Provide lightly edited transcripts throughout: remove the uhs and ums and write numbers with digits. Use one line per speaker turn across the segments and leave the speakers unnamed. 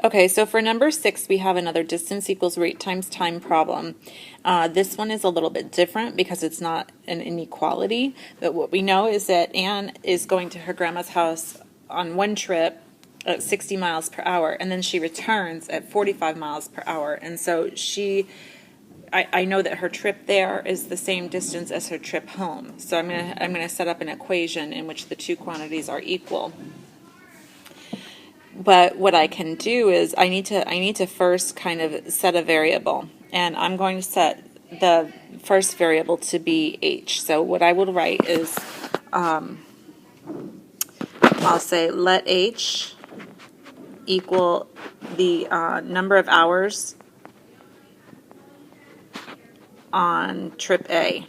Okay, so for number 6, we have another distance equals rate times time problem. This one is a little bit different because it's not an inequality, but what we know is that Anne is going to her grandma's house on one trip at 60 miles per hour, and then she returns at 45 miles per hour. And so I know that her trip there is the same distance as her trip home. So I'm gonna set up an equation in which the two quantities are equal. But what I can do is I need to first kind of set a variable, and I'm going to set the first variable to be h. So what I will write is I'll say let h equal the number of hours on trip A.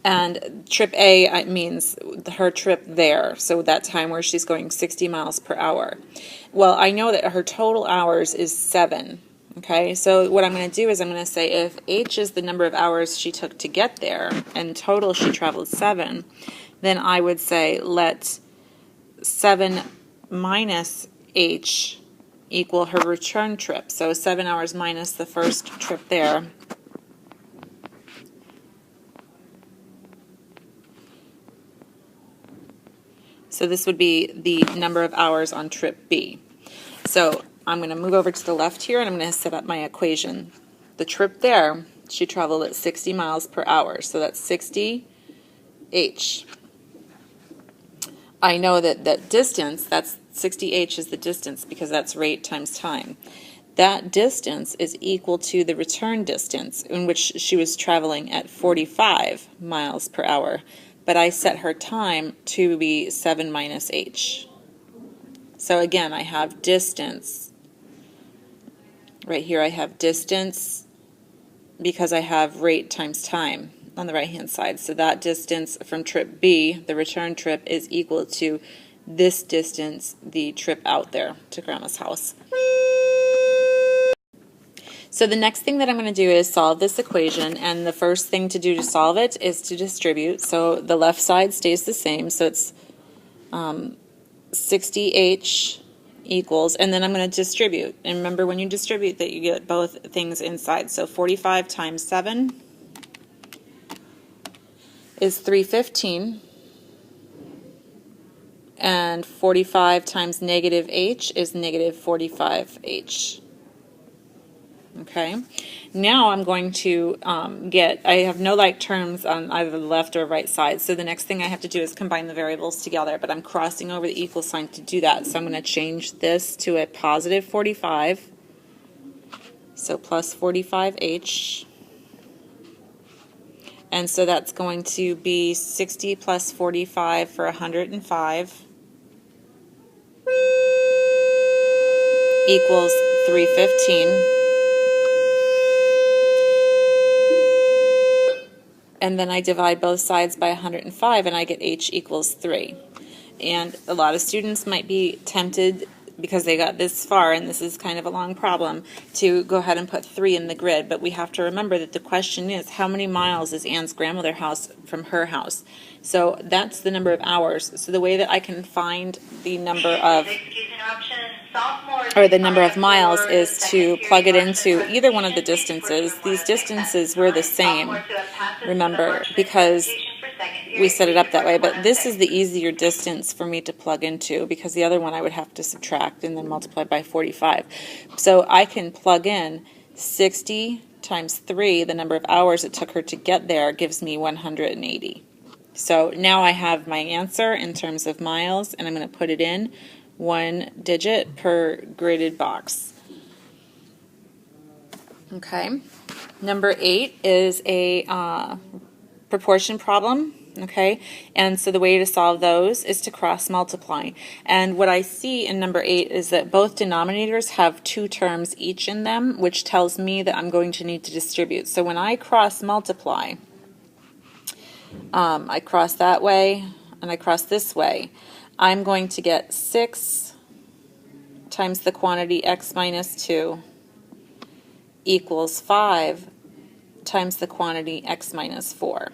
And trip A means her trip there, so that time where she's going 60 miles per hour. Well, I know that her total hours is 7. Okay, so what I'm going to do is I'm going to say if h is the number of hours she took to get there, and total she traveled 7, then I would say let 7 minus h equal her return trip. So 7 hours minus the first trip there. So this would be the number of hours on trip B. So I'm going to move over to the left here, and I'm going to set up my equation. The trip there, she traveled at 60 miles per hour, so that's 60 h. I know that distance, that's 60 h is the distance because that's rate times time. That distance is equal to the return distance, in which she was traveling at 45 miles per hour. But I set her time to be 7 minus h. So again, I have distance. Right here I have distance because I have rate times time on the right-hand side. So that distance from trip B, the return trip, is equal to this distance, the trip out there to Grandma's house. So the next thing that I'm going to do is solve this equation, and the first thing to do to solve it is to distribute. So the left side stays the same, so it's 60h equals, and then I'm going to distribute. And remember, when you distribute that you get both things inside. So 45 times 7 is 315, and 45 times negative h is negative 45h. Okay, now I'm going to I have no like terms on either the left or right side, so the next thing I have to do is combine the variables together, but I'm crossing over the equal sign to do that. So I'm going to change this to a positive 45, so plus 45h, and so that's going to be 60 plus 45 for 105 equals 315. And then I divide both sides by 105, and I get h equals 3. And a lot of students might be tempted, because they got this far, and this is kind of a long problem, to go ahead and put 3 in the grid. But we have to remember that the question is, how many miles is Anne's grandmother's house from her house? So that's the number of hours. So the way that I can find the number of miles is to plug it into either one of the distances. These distances were the same, remember, because we set it up that way, but this is the easier distance for me to plug into, because the other one I would have to subtract and then multiply by 45. So I can plug in 60 times 3, the number of hours it took her to get there, gives me 180. So now I have my answer in terms of miles, and I'm going to put it in 1 digit per gridded box. Okay. Number 8 is a proportion problem. Okay, and so the way to solve those is to cross multiply. And what I see in number 8 is that both denominators have 2 terms each in them, which tells me that I'm going to need to distribute. So when I cross multiply, I cross that way and I cross this way, I'm going to get 6 times the quantity x minus 2 equals 5 times the quantity x minus 4.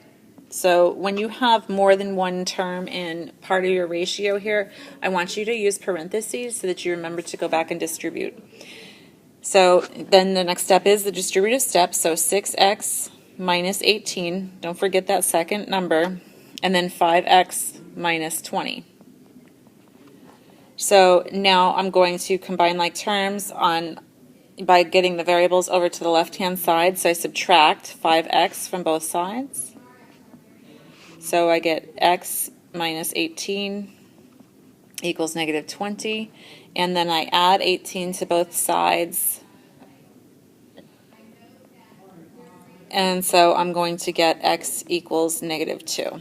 So when you have more than one term in part of your ratio here, I want you to use parentheses so that you remember to go back and distribute. So then the next step is the distributive step. So 6x minus 18, don't forget that second number, and then 5x minus 20. So now I'm going to combine like terms by getting the variables over to the left-hand side. So I subtract 5x from both sides. So I get x minus 18 equals negative 20, and then I add 18 to both sides, and so I'm going to get x equals negative 2.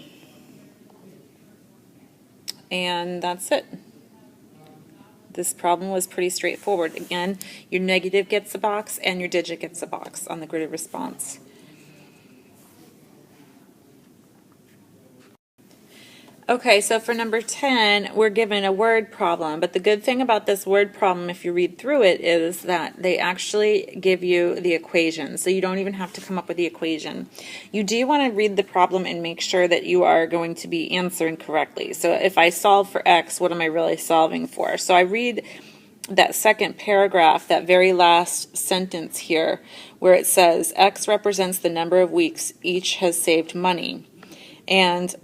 And that's it. This problem was pretty straightforward. Again, your negative gets a box and your digit gets a box on the gridded response. Okay, so for number 10, we're given a word problem, but the good thing about this word problem, if you read through it, is that they actually give you the equation, so you don't even have to come up with the equation. You do want to read the problem and make sure that you are going to be answering correctly. So if I solve for x, what am I really solving for? So I read that second paragraph, that very last sentence here, where it says x represents the number of weeks each has saved money. And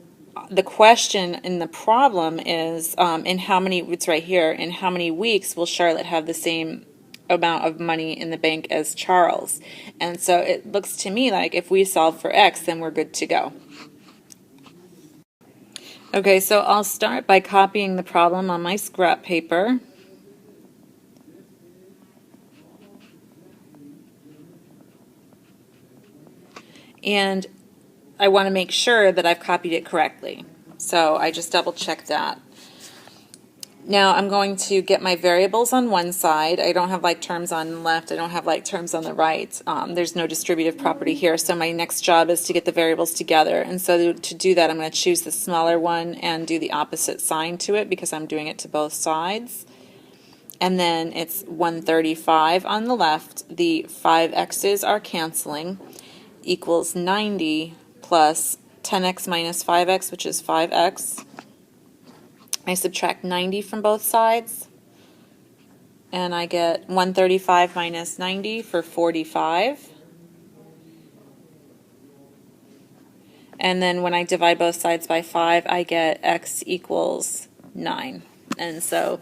the question in the problem is it's right here, in how many weeks will Charlotte have the same amount of money in the bank as Charles? And so it looks to me like if we solve for x, then we're good to go. Okay, so I'll start by copying the problem on my scrap paper. And I want to make sure that I've copied it correctly. So I just double check that. Now I'm going to get my variables on one side. I don't have like terms on the left. I don't have like terms on the right. There's no distributive property here. So my next job is to get the variables together. And so to do that, I'm going to choose the smaller one and do the opposite sign to it because I'm doing it to both sides. And then it's 135 on the left. The 5x's are canceling, equals 90 plus 10x minus 5x, which is 5x. I subtract 90 from both sides, and I get 135 minus 90 for 45. And then when I divide both sides by 5, I get x equals 9. And so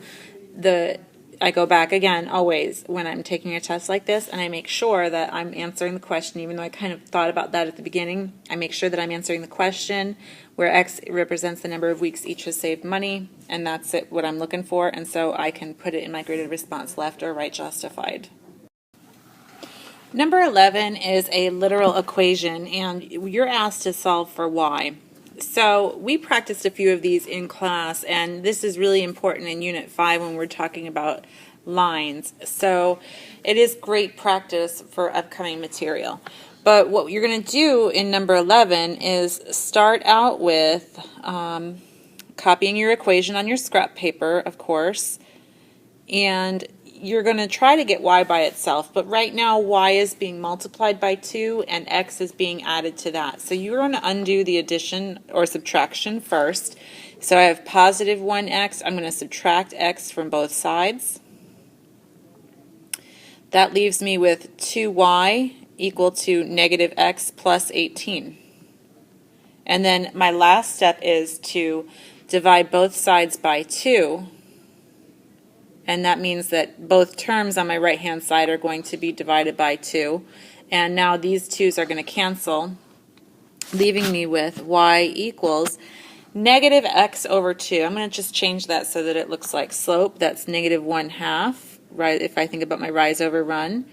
I go back again always when I'm taking a test like this, and I make sure that I'm answering the question, even though I kind of thought about that at the beginning. I make sure that I'm answering the question where x represents the number of weeks each has saved money, and that's what I'm looking for, and so I can put it in my graded response, left or right justified. Number 11 is a literal equation, and you're asked to solve for y. So we practiced a few of these in class, and this is really important in Unit 5 when we're talking about lines. So it is great practice for upcoming material. But what you're going to do in number 11 is start out with copying your equation on your scrap paper, of course, and you're going to try to get y by itself, but right now y is being multiplied by 2 and x is being added to that. So you're going to undo the addition or subtraction first. So I have positive 1x. I'm going to subtract x from both sides. That leaves me with 2y equal to negative x plus 18. And then my last step is to divide both sides by 2. And that means that both terms on my right-hand side are going to be divided by 2. And now these 2's are going to cancel, leaving me with y equals negative x over 2. I'm going to just change that so that it looks like slope. That's negative 1/2, right, if I think about my rise over run.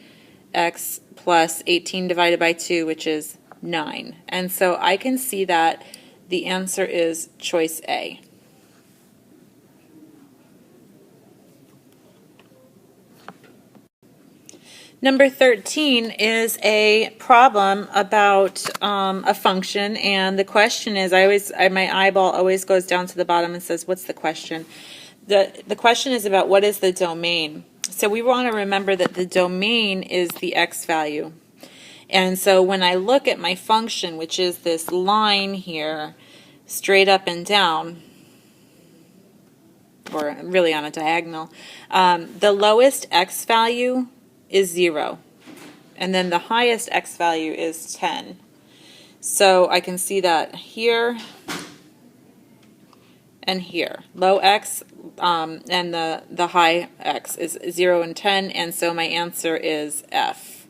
X plus 18 divided by 2, which is 9. And so I can see that the answer is choice A. Number 13 is a problem about a function, and the question is, my eyeball always goes down to the bottom and says, what's the question? The question is about what is the domain. So we want to remember that the domain is the x value. And so when I look at my function, which is this line here, straight up and down, or really on a diagonal, the lowest x value is 0. And then the highest x value is 10. So I can see that here and here. Low x and the high x is 0 and 10, and so my answer is F.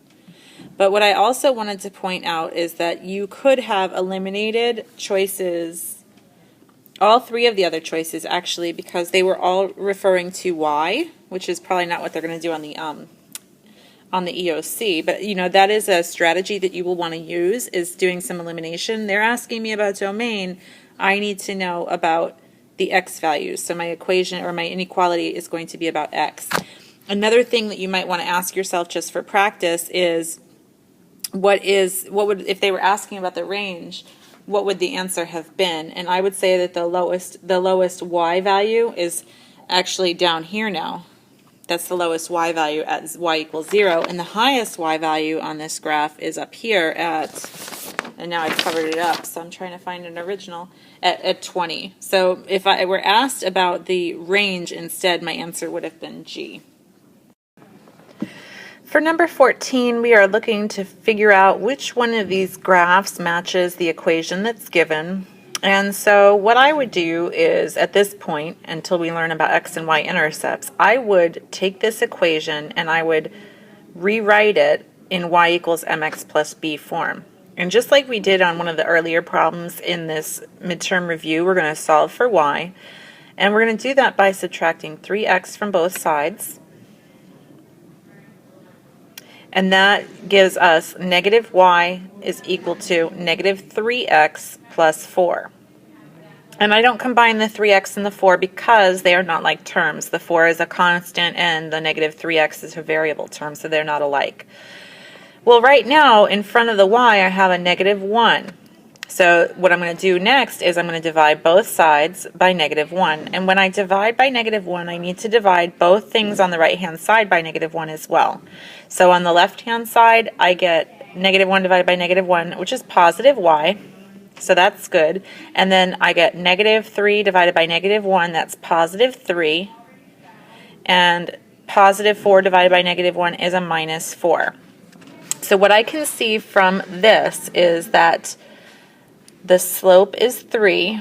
But what I also wanted to point out is that you could have eliminated choices, all three of the other choices actually, because they were all referring to y, which is probably not what they're going to do on the EOC, but you know, that is a strategy that you will want to use, is doing some elimination. They're asking me about domain. I need to know about the x values. So my equation or my inequality is going to be about x. Another thing that you might want to ask yourself just for practice is what would, if they were asking about the range, what would the answer have been? And I would say that the lowest y value is actually down here now. That's the lowest y value at y equals 0, and the highest y value on this graph is up here at, and now I've covered it up, so I'm trying to find an original, at 20. So if I were asked about the range instead, my answer would have been G. For number 14, we are looking to figure out which one of these graphs matches the equation that's given. And so what I would do is, at this point, until we learn about x and y intercepts, I would take this equation and I would rewrite it in y equals mx plus b form. And just like we did on one of the earlier problems in this midterm review, we're going to solve for y. And we're going to do that by subtracting 3x from both sides. And that gives us negative y is equal to negative 3x plus 4. And I don't combine the 3x and the 4 because they are not like terms. The 4 is a constant and the negative 3x is a variable term, so they're not alike. Well, right now, in front of the y, I have a negative 1. So what I'm going to do next is I'm going to divide both sides by negative 1. And when I divide by negative 1, I need to divide both things on the right-hand side by negative 1 as well. So on the left-hand side, I get negative 1 divided by negative 1, which is positive y. So that's good. And then I get negative 3 divided by negative 1, that's positive 3. And positive 4 divided by negative 1 is a minus 4. So what I can see from this is that the slope is 3,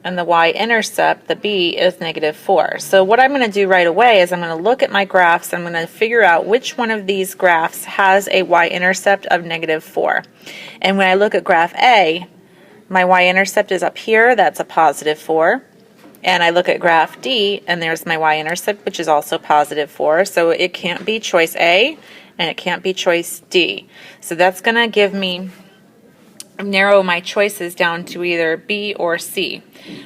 and the y-intercept, the b, is negative 4. So what I'm going to do right away is I'm going to look at my graphs. I'm going to figure out which one of these graphs has a y-intercept of negative 4. And when I look at graph A, my y-intercept is up here. That's a positive 4. And I look at graph D, and there's my y-intercept, which is also positive 4. So it can't be choice A, and it can't be choice D. So that's going to give me narrow my choices down to either B or C.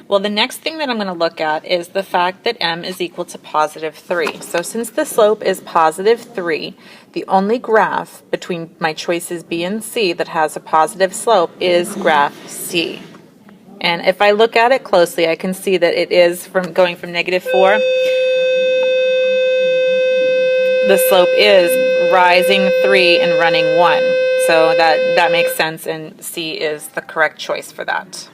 Well, the next thing that I'm going to look at is the fact that m is equal to positive 3. So since the slope is positive 3, the only graph between my choices B and C that has a positive slope is graph C. And if I look at it closely, I can see that it is going from negative 4. The slope is rising 3 and running 1. So that makes sense, and C is the correct choice for that.